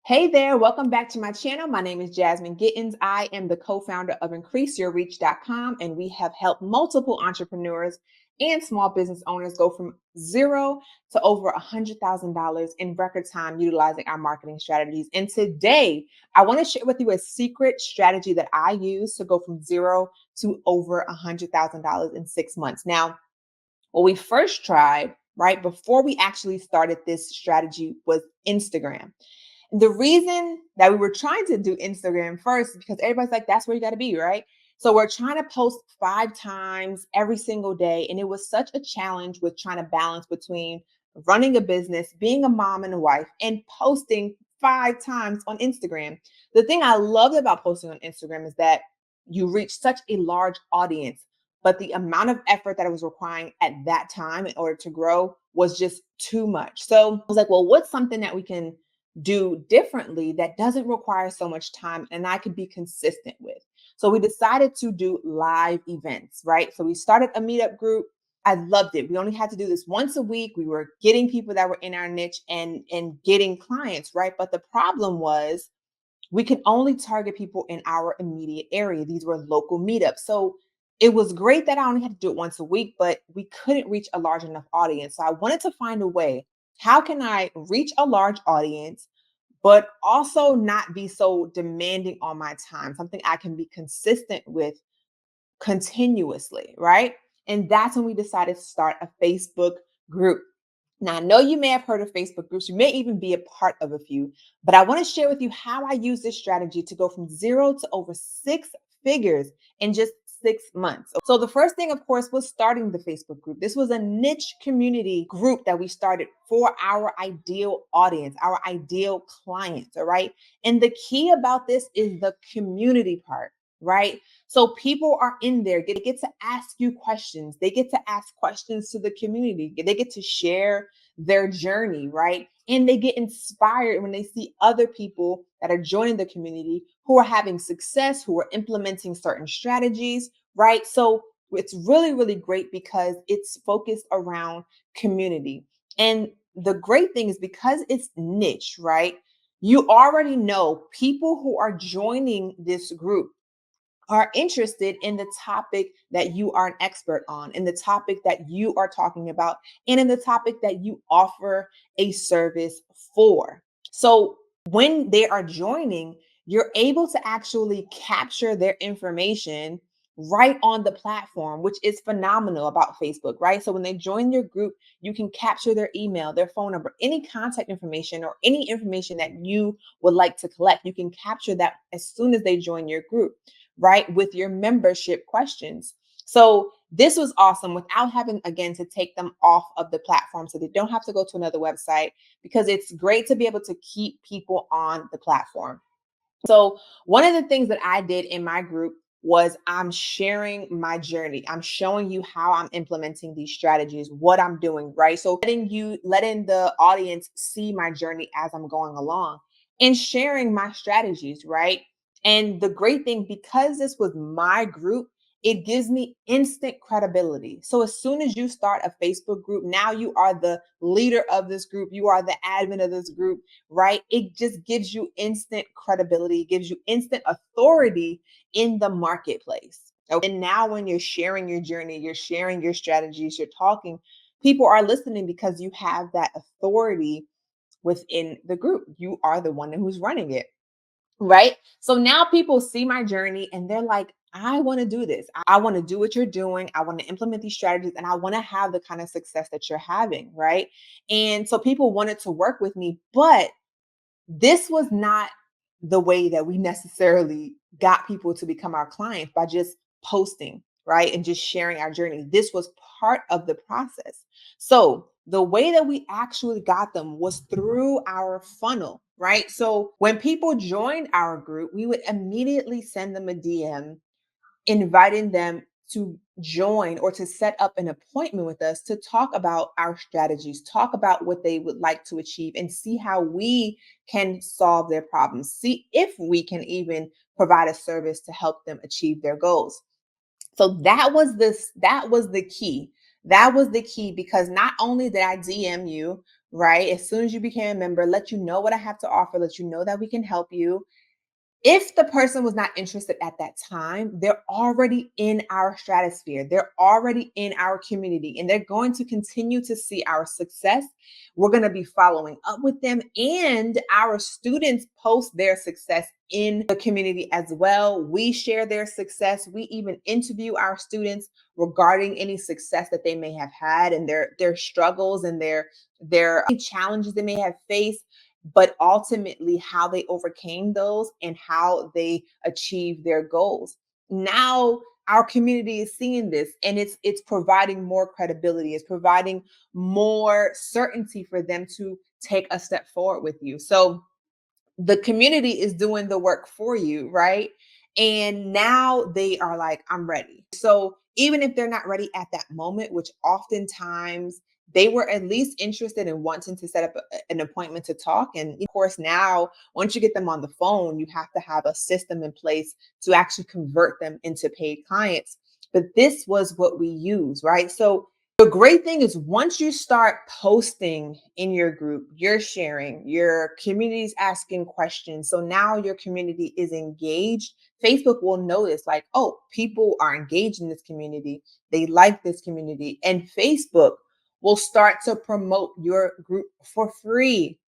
Hey there, welcome back to my channel. My name is Jasmine Gittens. I am the co-founder of IncreaseYourReach.com, and we have helped multiple entrepreneurs and small business owners go from zero to over $100,000 in record time utilizing our marketing strategies. And today, I want to share with you a secret strategy that I use to go from zero to over $100,000 in 6 months. Now, what we first tried, right before we actually started this strategy, was Instagram. The reason that we were trying to do Instagram first is because everybody's like, that's where you got to be, right? So we're trying to post 5 times every single day. And it was such a challenge with trying to balance between running a business, being a mom and a wife, and posting 5 times on Instagram. The thing I loved about posting on Instagram is that you reach such a large audience, but the amount of effort that it was requiring at that time in order to grow was just too much. So I was like, well, what's something that we can do differently that doesn't require so much time and I could be consistent with? So we decided to do live events, right? So we started a meetup group. I loved it. We only had to do this once a week. We were getting people that were in our niche and getting clients, right? But the problem was we could only target people in our immediate area. These were local meetups. So it was great that I only had to do it once a week, but we couldn't reach a large enough audience. So I wanted to find a way. How can I reach a large audience, but also not be so demanding on my time? Something I can be consistent with continuously, right? And that's when we decided to start a Facebook group. Now, I know you may have heard of Facebook groups. You may even be a part of a few, but I want to share with you how I use this strategy to go from zero to over 6 figures in just 6 months. So, the first thing, of course, was starting the Facebook group. This was a niche community group that we started for our ideal audience, our ideal clients. All right. And the key about this is the community part, right? So people are in there, they get to ask you questions. They get to ask questions to the community. They get to share their journey, right? And they get inspired when they see other people that are joining the community who are having success, who are implementing certain strategies, right? So it's really, really great because it's focused around community. And the great thing is because it's niche, right? You already know people who are joining this group are interested in the topic that you are an expert on, in the topic that you are talking about, and in the topic that you offer a service for. So when they are joining, you're able to actually capture their information right on the platform, which is phenomenal about Facebook, right? So when they join your group, you can capture their email, their phone number, any contact information, or any information that you would like to collect. You can capture that as soon as they join your group, right? With your membership questions. So this was awesome without having, again, to take them off of the platform. So they don't have to go to another website, because it's great to be able to keep people on the platform. So one of the things that I did in my group was I'm sharing my journey. I'm showing you how I'm implementing these strategies, what I'm doing, right? So letting the audience see my journey as I'm going along and sharing my strategies, right? And the great thing, because this was my group, it gives me instant credibility. So as soon as you start a Facebook group, now you are the leader of this group, you are the admin of this group, right? It just gives you instant credibility, it gives you instant authority in the marketplace. Okay. And now when you're sharing your journey, you're sharing your strategies, you're talking, people are listening because you have that authority within the group. You are the one who's running it. Right. So now people see my journey and they're like, I want to do this. I want to do what you're doing. I want to implement these strategies and I want to have the kind of success that you're having. Right. And so people wanted to work with me, but this was not the way that we necessarily got people to become our clients, by just posting, right? And just sharing our journey. This was part of the process. So the way that we actually got them was through our funnel, right? So when people joined our group, we would immediately send them a DM inviting them to join or to set up an appointment with us to talk about our strategies, talk about what they would like to achieve, and see how we can solve their problems, see if we can even provide a service to help them achieve their goals. So that was the key. That was the key, because not only did I DM you, right? As soon as you became a member, let you know what I have to offer, let you know that we can help you. If the person was not interested at that time, they're already in our stratosphere. They're already in our community and they're going to continue to see our success. We're going to be following up with them, and our students post their success in the community as well. We share their success. We even interview our students regarding any success that they may have had and their struggles and their challenges they may have faced, but ultimately how they overcame those and how they achieved their goals. Now our community is seeing this, and it's providing more credibility, it's providing more certainty for them to take a step forward with you. So the community is doing the work for you, right? And now they are like, I'm ready. So even if they're not ready at that moment, which oftentimes they were at least interested in wanting to set up an appointment to talk. And of course, now once you get them on the phone, you have to have a system in place to actually convert them into paid clients. But this was what we use, right? So the great thing is once you start posting in your group, you're sharing, your community's asking questions. So now your community is engaged. Facebook will notice, like, oh, people are engaged in this community. They like this community. And Facebook will start to promote your group for free.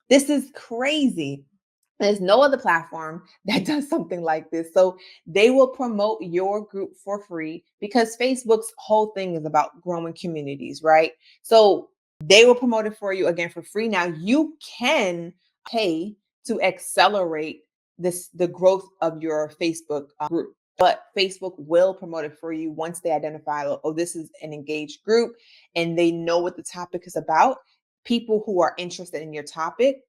This is crazy. There's no other platform that does something like this. So they will promote your group for free because Facebook's whole thing is about growing communities, right? So they will promote it for you again for free. Now you can pay to accelerate the growth of your Facebook group. But Facebook will promote it for you once they identify, oh, this is an engaged group and they know what the topic is about. People who are interested in your topic,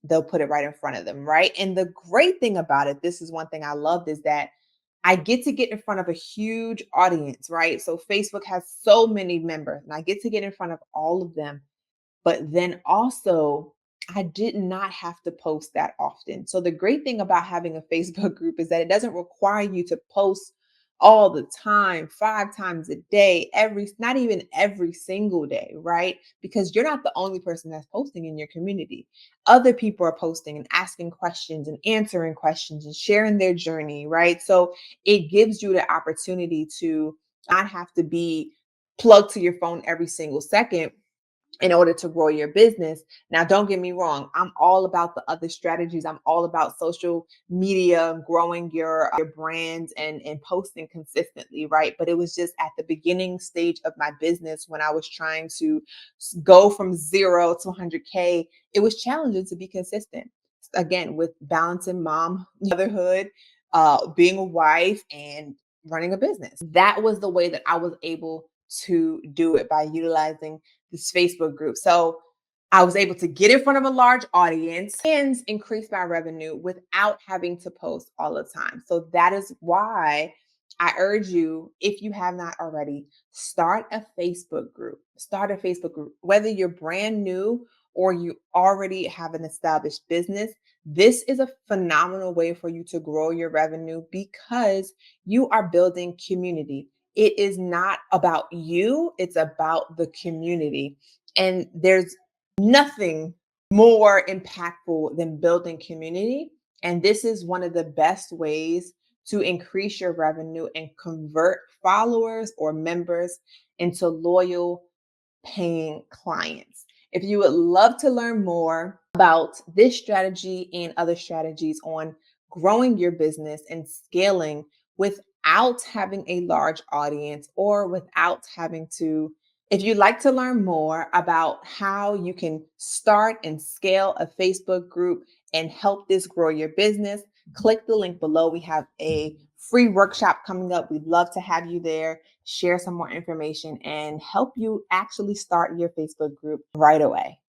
they'll put it right in front of them, right? And the great thing about it, this is one thing I loved, is that I get in front of a huge audience, right? So Facebook has so many members, and I get to get in front of all of them. But then also, I did not have to post that often. So the great thing about having a Facebook group is that it doesn't require you to post all the time, 5 times a day, not even every single day, right? Because you're not the only person that's posting in your community. Other people are posting and asking questions and answering questions and sharing their journey, right? So it gives you the opportunity to not have to be plugged to your phone every single second in order to grow your business. Now, don't get me wrong, I'm all about the other strategies. I'm all about social media, growing your brands and posting consistently, right? But it was just at the beginning stage of my business when I was trying to go from 0 to 100K, it was challenging to be consistent. Again, with balancing motherhood, being a wife, and running a business. That was the way that I was able to do it, by utilizing this Facebook group. So I was able to get in front of a large audience and increase my revenue without having to post all the time. So that is why I urge you, if you have not already, start a Facebook group. Start a Facebook group. Whether you're brand new or you already have an established business, this is a phenomenal way for you to grow your revenue because you are building community. It is not about you, it's about the community. And there's nothing more impactful than building community. And this is one of the best ways to increase your revenue and convert followers or members into loyal paying clients. If you would love to learn more about this strategy and other strategies on growing your business and scaling without having a large audience or without having to, if you'd like to learn more about how you can start and scale a Facebook group and help this grow your business, click the link below. We have a free workshop coming up. We'd love to have you there, share some more information, and help you actually start your Facebook group right away.